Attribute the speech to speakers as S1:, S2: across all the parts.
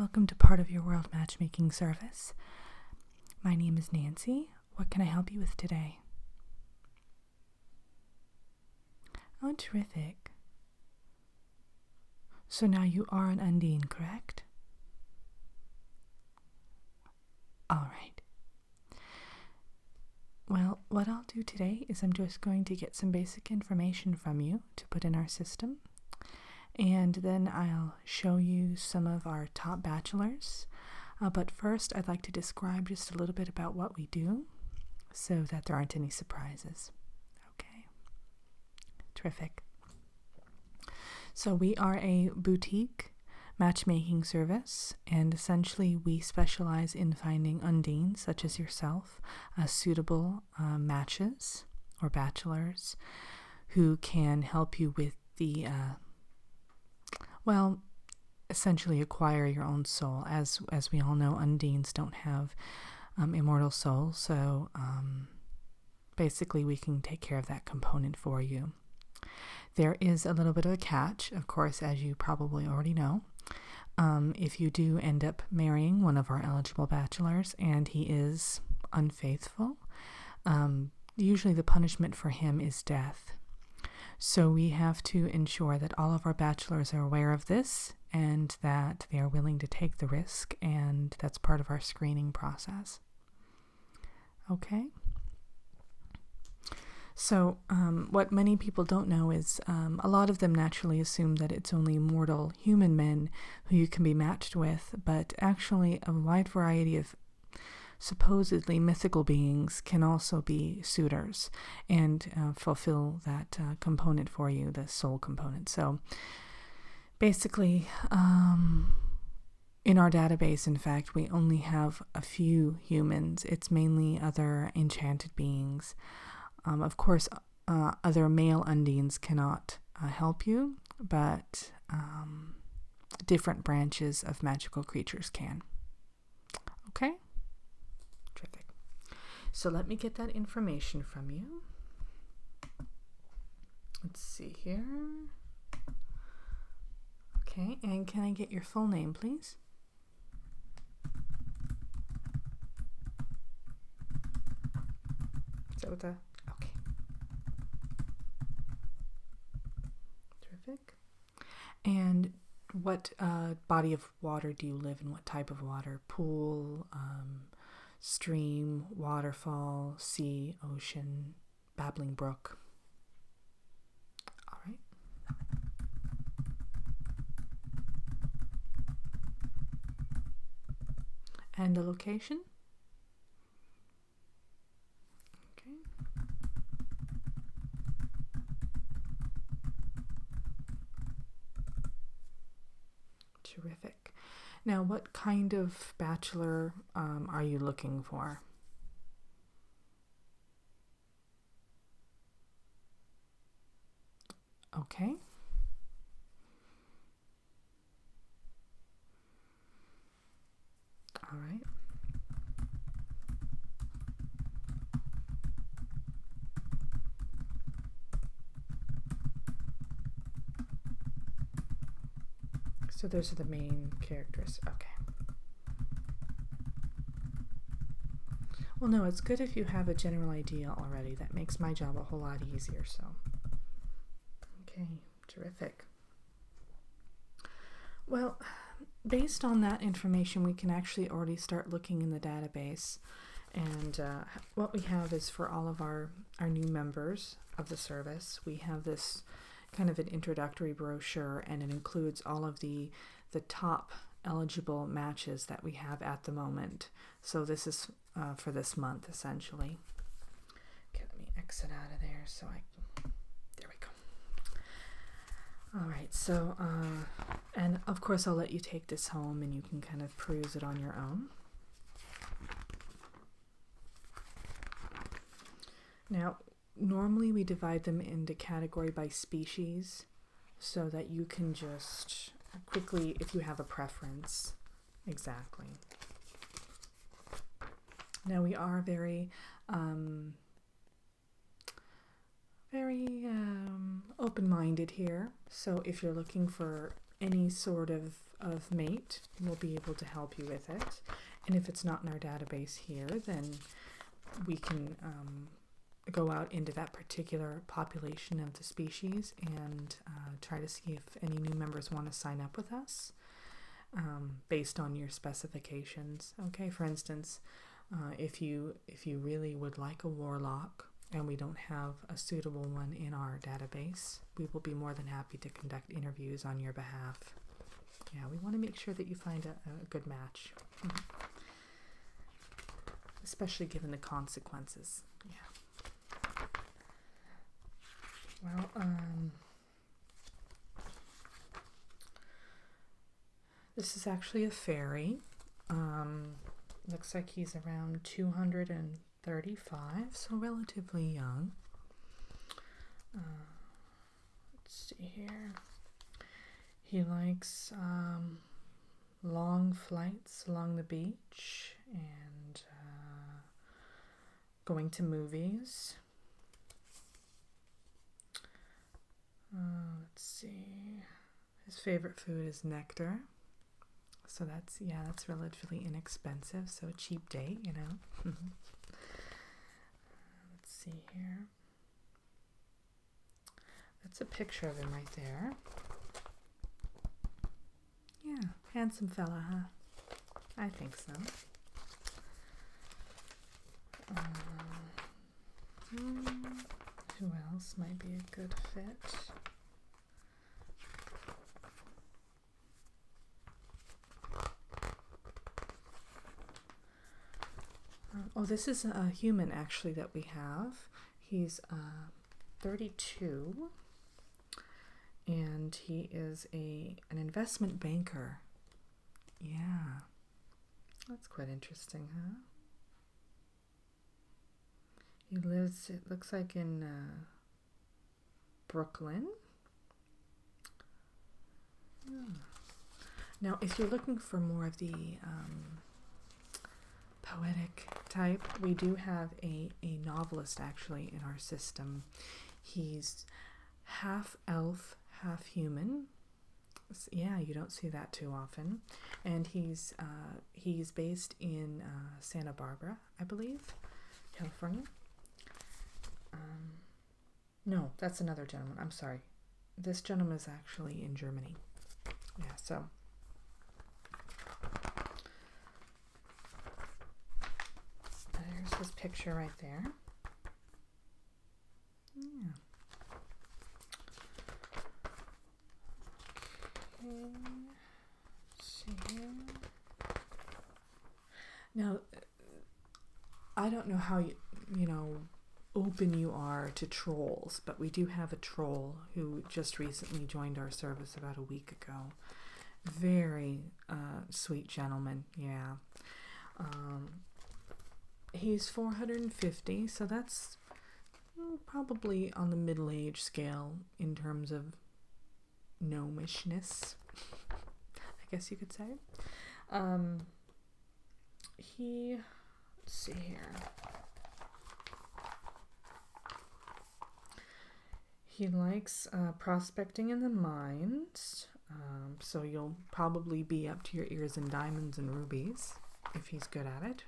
S1: Welcome to Part of Your World Matchmaking Service. My name is Nancy. What can I help you with today? Oh, terrific. So now you are an Undine, correct? All right. Well, what I'll do today is I'm just going to get some basic information from you to put in our system. And then I'll show you some of our top bachelors. But first, I'd like to describe just a little bit about what we do so that there aren't any surprises. Okay. Terrific. So we are a boutique matchmaking service, and essentially we specialize in finding Undines, such as yourself, suitable matches or bachelors who can help you with the essentially acquire your own soul. As we all know, Undines don't have immortal souls, so basically we can take care of that component for you. There is a little bit of a catch, of course, as you probably already know. If you do end up marrying one of our eligible bachelors and he is unfaithful, usually the punishment for him is death. So we have to ensure that all of our bachelors are aware of this and that they are willing to take the risk, and that's part of our screening process. Okay? So what many people don't know is a lot of them naturally assume that it's only mortal human men who you can be matched with, but actually a wide variety of supposedly mythical beings can also be suitors and fulfill that component for you, the soul component. So basically, in our database, in fact, we only have a few humans. It's mainly other enchanted beings. Of course, other male Undines cannot help you, but different branches of magical creatures can. Okay? Terrific. So let me get that information from you. Let's see here. Okay, and can I get your full name, please? Is that what the... Okay. Terrific. And what body of water do you live in? What type of water? Pool, stream, waterfall, sea, ocean, babbling brook. All right. And the location? Okay. Terrific. Now, what kind of bachelor are you looking for? Okay. All right. So those are the main characters. Okay. Well, no, it's good if you have a general idea already. That makes my job a whole lot easier, so. Okay, terrific. Well, based on that information, we can actually already start looking in the database. And what we have is for all of our new members of the service, we have this kind of an introductory brochure, and it includes all of the top eligible matches that we have at the moment. So this is for this month, essentially. Okay, let me exit out of there so there we go. All right, so, and of course I'll let you take this home and you can kind of peruse it on your own. Now, normally we divide them into category by species so that you can just quickly, if you have a preference. Exactly. Now we are very open-minded here, so if you're looking for any sort of mate, we'll be able to help you with it. And if it's not in our database here, then we can go out into that particular population of the species and try to see if any new members want to sign up with us based on your specifications. Okay, for instance, if you really would like a warlock and we don't have a suitable one in our database, we will be more than happy to conduct interviews on your behalf. Yeah, we want to make sure that you find a good match. Especially given the consequences. Yeah. Well, this is actually a fairy. Looks like he's around 235, so relatively young. Let's see here. He likes long flights along the beach and going to movies. Let's see. His favorite food is nectar. So that's relatively inexpensive. So a cheap date, you know. Let's see here. That's a picture of him right there. Yeah, handsome fella, huh? I think so. Who else might be a good fit? Oh, this is a human actually that we have. He's 32, and he is an investment banker. Yeah, that's quite interesting, huh? He lives, it looks like, in Brooklyn. Yeah. Now, if you're looking for more of the poetic type, we do have a novelist actually in our system. He's half elf, half human. Yeah, you don't see that too often. And he's based in Santa Barbara, I believe, California. No, that's another gentleman. I'm sorry. This gentleman is actually in Germany. Yeah, so. There's his picture right there. Yeah. Okay. Let's see here. Now, I don't know how you know, open you are to trolls, but we do have a troll who just recently joined our service about a week ago. Very sweet gentleman, yeah. He's 450, so that's probably on the middle-age scale in terms of gnomishness, I guess you could say. Let's see here. He likes prospecting in the mines, so you'll probably be up to your ears in diamonds and rubies if he's good at it.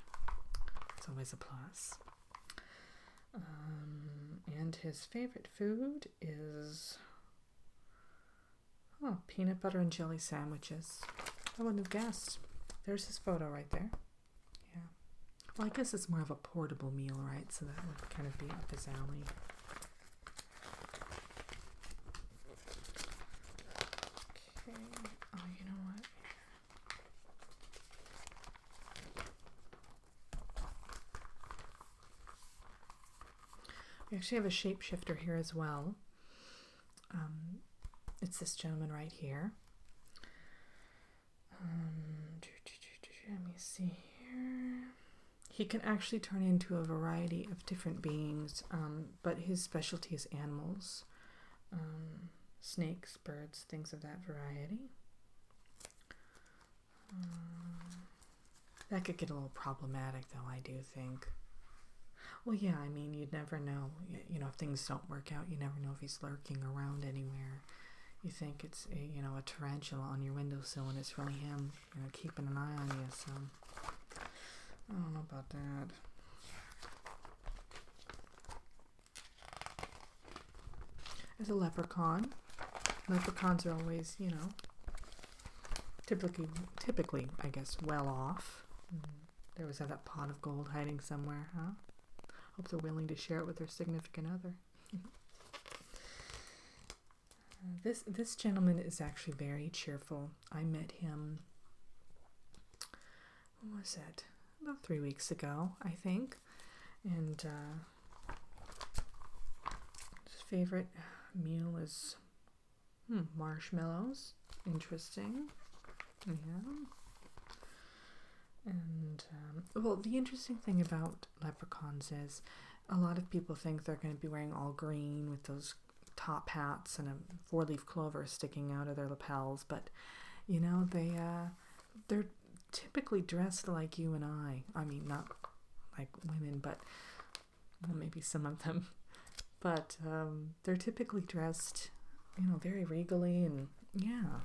S1: It's always a plus. And his favorite food is peanut butter and jelly sandwiches. I wouldn't have guessed. There's his photo right there. Yeah. Well, I guess it's more of a portable meal, right? So that would kind of be up his alley. Okay. Oh, you know what? We actually have a shapeshifter here as well. It's this gentleman right here. Let me see here. He can actually turn into a variety of different beings, but his specialty is animals. Snakes, birds, things of that variety. That could get a little problematic, though, I do think. Well, yeah, I mean, you'd never know. You know, if things don't work out, you never know if he's lurking around anywhere you think it's a, you know, a tarantula on your windowsill, and it's really him, you know, keeping an eye on you. So I don't know about that. There's a leprechaun. Leprechauns are always, you know, typically, I guess, well off. They always have that pot of gold hiding somewhere, huh? Hope they're willing to share it with their significant other. This gentleman is actually very cheerful. I met him, what was it? About 3 weeks ago, I think. And his favorite meal is marshmallows. Interesting. Yeah. And, well, the interesting thing about leprechauns is a lot of people think they're going to be wearing all green with those top hats and a 4-leaf clover sticking out of their lapels, but, you know, they're typically dressed like you and I. I mean, not like women, but, well, maybe some of them. But they're typically dressed, you know, very regally, and, yeah.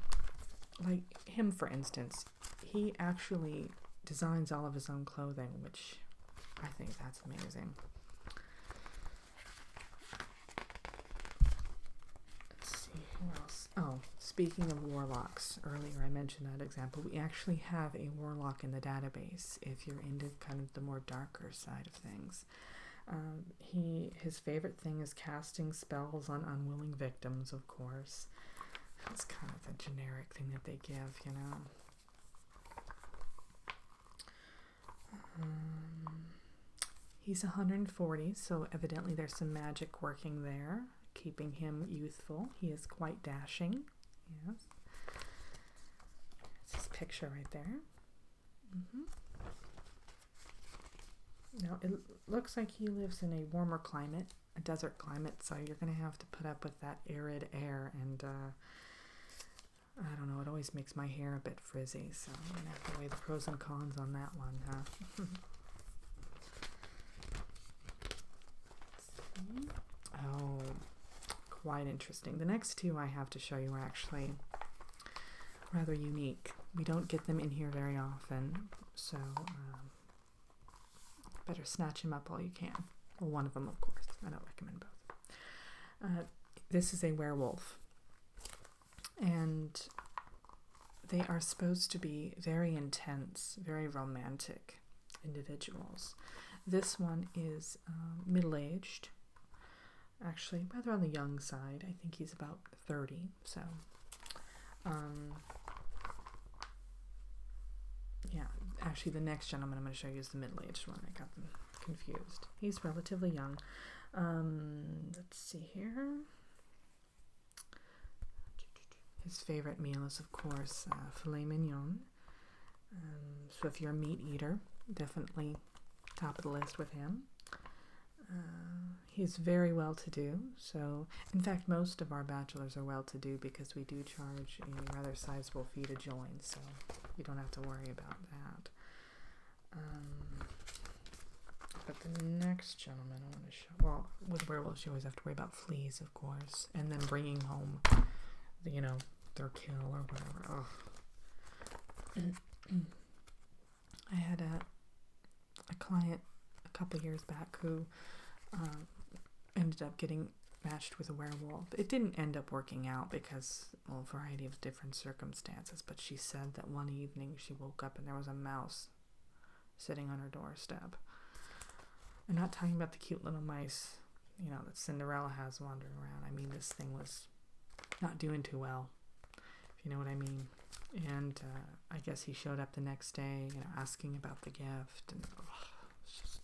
S1: Like him, for instance, he actually designs all of his own clothing, which I think that's amazing. Let's see, who else? Oh, speaking of warlocks, earlier I mentioned that example. We actually have a warlock in the database if you're into kind of the more darker side of things. His favorite thing is casting spells on unwilling victims, of course. That's kind of the generic thing that they give, you know. He's 140, so evidently there's some magic working there, keeping him youthful. He is quite dashing. Yes. That's his picture right there. Now, it looks like he lives in a warmer climate, a desert climate, so you're going to have to put up with that arid air, and I don't know, it always makes my hair a bit frizzy, so I'm going to have to weigh the pros and cons on that one, huh? Oh, quite interesting. The next two I have to show you are actually rather unique. We don't get them in here very often, so better snatch them up while you can. Well, one of them, of course. I don't recommend both. This is a werewolf, and they are supposed to be very intense, very romantic individuals. This one is middle-aged, actually rather on the young side. I think he's about 30, so yeah, actually the next gentleman I'm going to show you is the middle-aged one. I got them confused. He's relatively young. Let's see here. His favorite meal is, of course, filet mignon. So if you're a meat eater, definitely top of the list with him. He's very well-to-do. So, in fact, most of our bachelors are well-to-do because we do charge a rather sizable fee to join, so you don't have to worry about that. But the next gentleman I want to show, well, with werewolves you always have to worry about fleas, of course, and then bringing home, you know, their kill or whatever. I had a client a couple years back who ended up getting matched with a werewolf. It didn't end up working out because, well, a variety of different circumstances, but she said that one evening she woke up and there was a mouse sitting on her doorstep. I'm not talking about the cute little mice, you know, that Cinderella has wandering around. I mean, this thing was not doing too well, if you know what I mean. And I guess he showed up the next day, you know, asking about the gift, and it's just...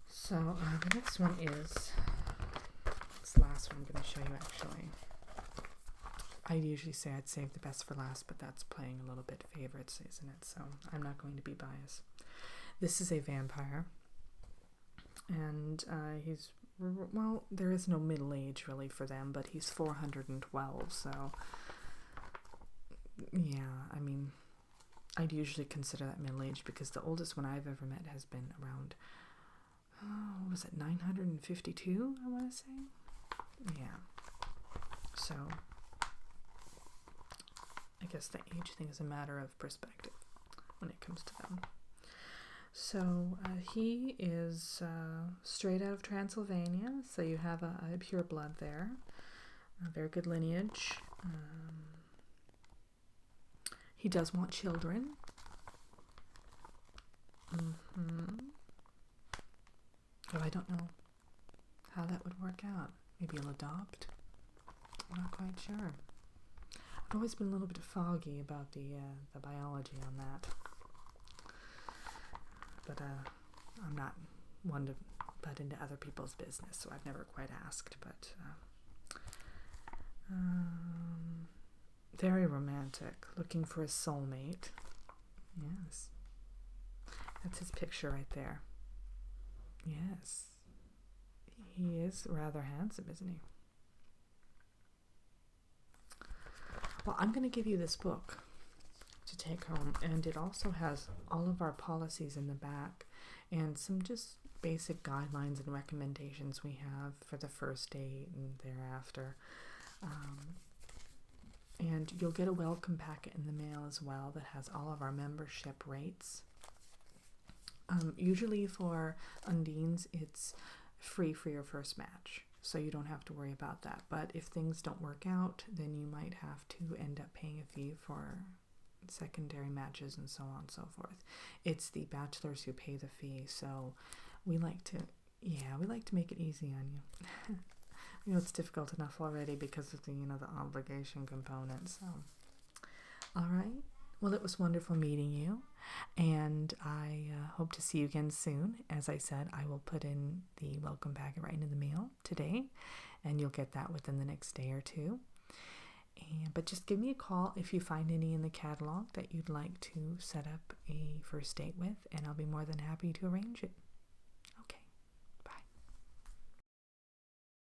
S1: So the next one is this last one I'm going to show you. Actually, I usually say I'd save the best for last, but that's playing a little bit favorites, isn't it? So I'm not going to be biased. This is a vampire, and he's, well, there is no middle age really for them, but he's 412, so yeah, I mean, I'd usually consider that middle age because the oldest one I've ever met has been around, what was it, 952, I want to say? Yeah. So I guess the age thing is a matter of perspective when it comes to them. So he is straight out of Transylvania, so you have a pure blood there, a very good lineage. He does want children. Oh, I don't know how that would work out. Maybe he'll adopt. I'm not quite sure. I've always been a little bit foggy about the biology on that. But I'm not one to butt into other people's business, so I've never quite asked. But very romantic, looking for a soulmate. Yes, that's his picture right there. Yes, he is rather handsome, isn't he? Well, I'm going to give you this book to take home, and it also has all of our policies in the back and some just basic guidelines and recommendations we have for the first date and thereafter. And you'll get a welcome packet in the mail as well that has all of our membership rates. Usually for Undines, it's free for your first match, so you don't have to worry about that. But if things don't work out, then you might have to end up paying a fee for secondary matches and so on and so forth. It's the bachelors who pay the fee, so we like to make it easy on you. You know, it's difficult enough already because of the obligation component. So, all right. Well, it was wonderful meeting you, and I hope to see you again soon. As I said, I will put in the welcome packet right into the mail today, and you'll get that within the next day or two. But just give me a call if you find any in the catalog that you'd like to set up a first date with, and I'll be more than happy to arrange it.